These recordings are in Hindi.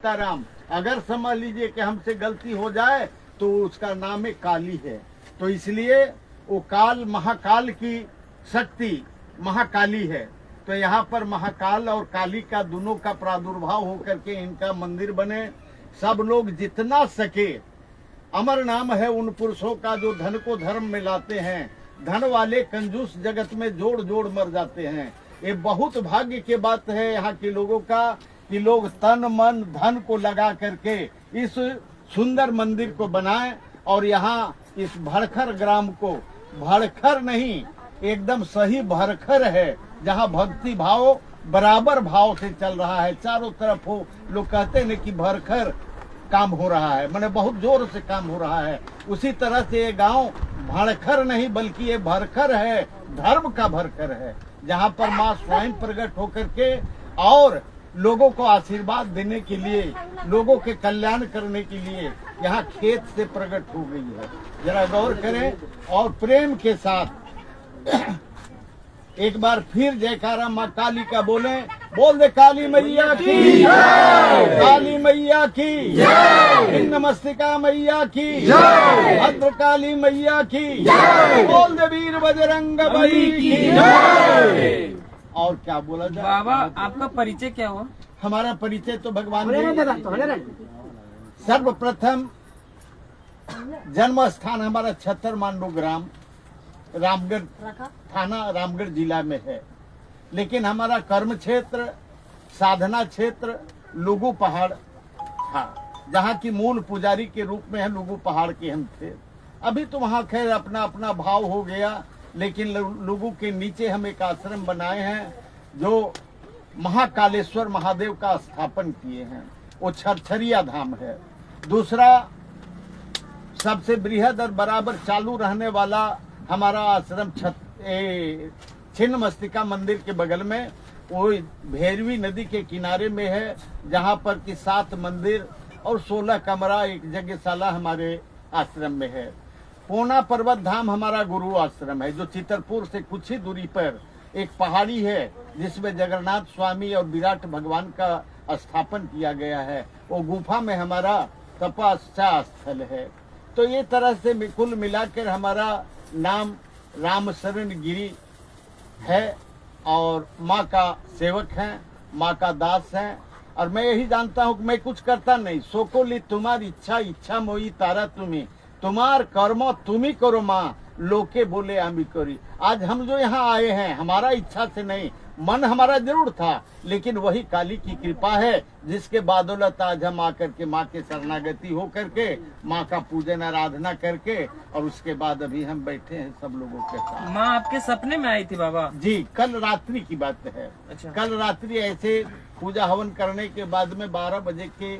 सीताराम। अगर समझ लीजिए कि हमसे गलती हो जाए तो उसका नाम है काली है। तो इसलिए वो काल महाकाल की शक्ति महाकाली है। तो यहाँ पर महाकाल और काली का दोनों का प्रादुर्भाव होकर के इनका मंदिर बने। सब लोग जितना सके, अमर नाम है उन पुरुषों का जो धन को धर्म में लाते हैं। धन वाले कंजूस जगत में जोड़ जोड़ मर जाते हैं। ये बहुत भाग्य की बात है यहाँ के लोगों का कि लोग तन मन धन को लगा करके इस सुंदर मंदिर को बनाएं। और यहाँ इस भड़खर ग्राम को, भड़खर नहीं एकदम सही भड़खर है, जहाँ भक्ति भाव बराबर भाव से चल रहा है। चारों तरफ हो लोग कहते हैं कि भड़खर काम हो रहा है, माने बहुत जोर से काम हो रहा है। उसी तरह से ये गांव भड़खर नहीं बल्कि ये भरखर है, धर्म का भरखर है, जहाँ पर माँ स्वयं प्रकट होकर के और लोगों को आशीर्वाद देने के लिए, लोगों के कल्याण करने के लिए यहाँ खेत से प्रकट हो गई है। जरा गौर करें और प्रेम के साथ एक बार फिर जयकारा माँ काली का बोले। बोल दे काली मैया की, काली मैया की, नमस्तिका मैया की, भद्र काली मैया की, बोल दे वीर बजरंग बली की। और क्या बोला जाए? बाबा आपका परिचय क्या हुआ? हमारा परिचय तो भगवान जी, सर्वप्रथम जन्म स्थान हमारा छतर मांडू ग्राम, रामगढ़ थाना, रामगढ़ जिला में है। लेकिन हमारा कर्म क्षेत्र, साधना क्षेत्र लुगु पहाड़ था, जहाँ की मूल पुजारी के रूप में है लुगु पहाड़ के हम थे। अभी तो वहाँ खैर अपना अपना भाव हो गया, लेकिन लुगु के नीचे हम एक आश्रम बनाए हैं जो महाकालेश्वर महादेव का स्थापन किए हैं। वो छरछरिया धाम है। दूसरा सबसे बृहद और बराबर चालू रहने वाला हमारा आश्रम छिन्नमस्तिका मंदिर के बगल में, वो भैरवी नदी के किनारे में है, जहाँ पर कि 7 मंदिर और 16 कमरा एक यज्ञशाला हमारे आश्रम में है। पूर्णा पर्वत धाम हमारा गुरु आश्रम है, जो चितरपुर से कुछ ही दूरी पर एक पहाड़ी है जिसमें जगन्नाथ स्वामी और विराट भगवान का स्थापन किया गया है। वो गुफा में हमारा तपस्या स्थल है। तो ये तरह से कुल मिलाकर हमारा नाम राम शरण गिरी है और माँ का सेवक हैं, माँ का दास हैं। और मैं यही जानता हूँ कि मैं कुछ करता नहीं, सोकोली तुम्हारी इच्छा, इच्छा मोई तारा तुम्हें, तुम्हार कर्म तुम्ही करो माँ, लोके बोले आमी करी। आज हम जो यहाँ आए हैं हमारा इच्छा से नहीं, मन हमारा जरूर था, लेकिन वही काली की कृपा है जिसके बादौलत आज हम आकर के माँ के शरणागति हो करके, माँ का पूजन आराधना करके, और उसके बाद अभी हम बैठे हैं सब लोगों के साथ। माँ आपके सपने में आई थी बाबा? जी, कल रात्रि की बात है। अच्छा। कल रात्रि ऐसे पूजा हवन करने के बाद में 12 बजे के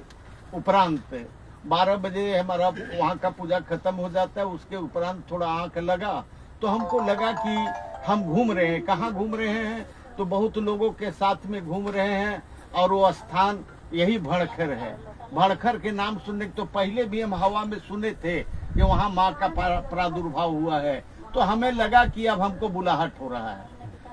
उपरांत, 12 बजे हमारा वहाँ का पूजा खत्म हो जाता है। उसके उपरांत थोड़ा आंख लगा तो हमको लगा कि हम घूम रहे हैं। कहाँ घूम रहे हैं? तो बहुत लोगों के साथ में घूम रहे हैं और वो स्थान यही भड़खर है। भड़खर के नाम सुनने तो पहले भी हम हवा में सुने थे कि वहाँ माँ का प्रादुर्भाव हुआ है। तो हमें लगा कि अब हमको बुलाहट हो रहा है,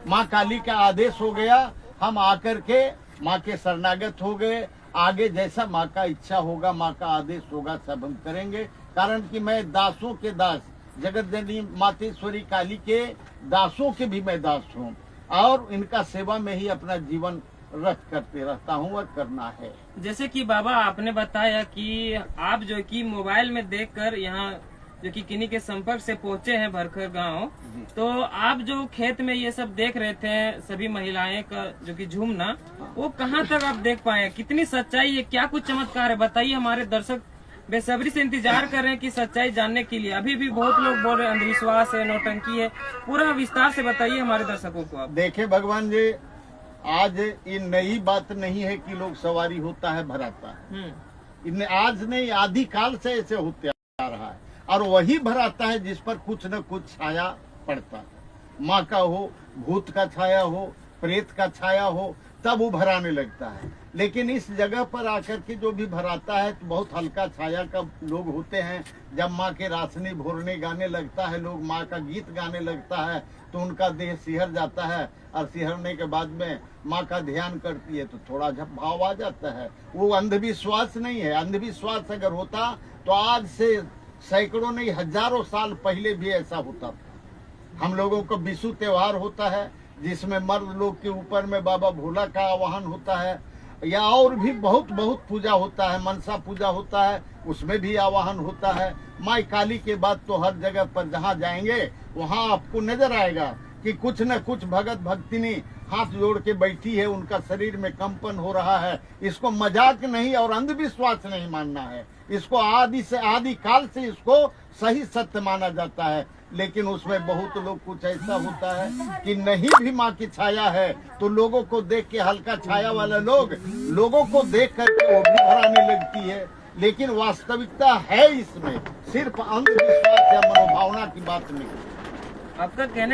माँ काली का आदेश हो गया। हम आकर के माँ के शरणागत हो गए। आगे जैसा माँ का इच्छा होगा, माँ का आदेश होगा, सब हम करेंगे। कारण कि मैं दासों के दास, जगत जननी मातेश्वरी काली के दासों के भी मैं दास हूँ और इनका सेवा में ही अपना जीवन रख करते रहता हूँ और करना है। जैसे कि बाबा आपने बताया कि आप जो कि मोबाइल में देखकर यहाँ जो कि किन्हीं के संपर्क से पहुँचे हैं भरखर गांव, तो आप जो खेत में ये सब देख रहे थे सभी महिलाएं का जो कि झूमना, वो कहाँ तक आप देख पाए? कितनी सच्चाई है? क्या कुछ चमत्कार है? बताइए, हमारे दर्शक बेसब्री से इंतजार कर रहे हैं कि सच्चाई जानने के लिए। अभी भी बहुत लोग बोल रहे हैं अंधविश्वास है, नौटंकी है। पूरा विस्तार से बताइए हमारे दर्शकों को आप। देखे भगवान जी, आज ये नई बात नहीं है कि लोग सवारी होता है भराता है। इन्हें आज नहीं, आदि काल से ऐसे होते आ रहा है। और वही भराता है जिस पर कुछ न कुछ छाया पड़ता है। माँ का हो, भूत का छाया हो, प्रेत का छाया हो, तब वो भराने लगता है। लेकिन इस जगह पर आकर के जो भी भराता है तो बहुत हल्का छाया का लोग होते हैं। जब माँ के रासनी भोरने गाने लगता है, लोग माँ का गीत गाने लगता है तो उनका देह सिहर जाता है, और सिहरने के बाद में माँ का ध्यान करती है तो थोड़ा जब भाव आ जाता है। वो अंधविश्वास नहीं है। अंधविश्वास अगर होता तो आज से सैकड़ों नहीं हजारों साल पहले भी ऐसा होता था। हम लोगों को विशु त्योहार होता है जिसमें मर्द लोग के ऊपर में बाबा भोला का आवाहन होता है, या और भी बहुत पूजा होता है, मनसा पूजा होता है, उसमें भी आवाहन होता है। माई काली के बाद तो हर जगह पर जहाँ जाएंगे वहाँ आपको नजर आएगा कि कुछ न कुछ भगत भक्तिनी हाथ जोड़ के बैठी है, उनका शरीर में कंपन हो रहा है। इसको मजाक नहीं और अंधविश्वास नहीं मानना है, इसको आदि काल से इसको सही सत्य माना जाता है। लेकिन उसमें बहुत लोग कुछ ऐसा होता है कि नहीं भी माँ की छाया है तो लोगों को देख के, हल्का छाया वाले लोगों को देख करके वो भी भराने लगती है। लेकिन वास्तविकता है इसमें सिर्फ अंधविश्वास या मनोभावना की बात नहीं। आपका कहने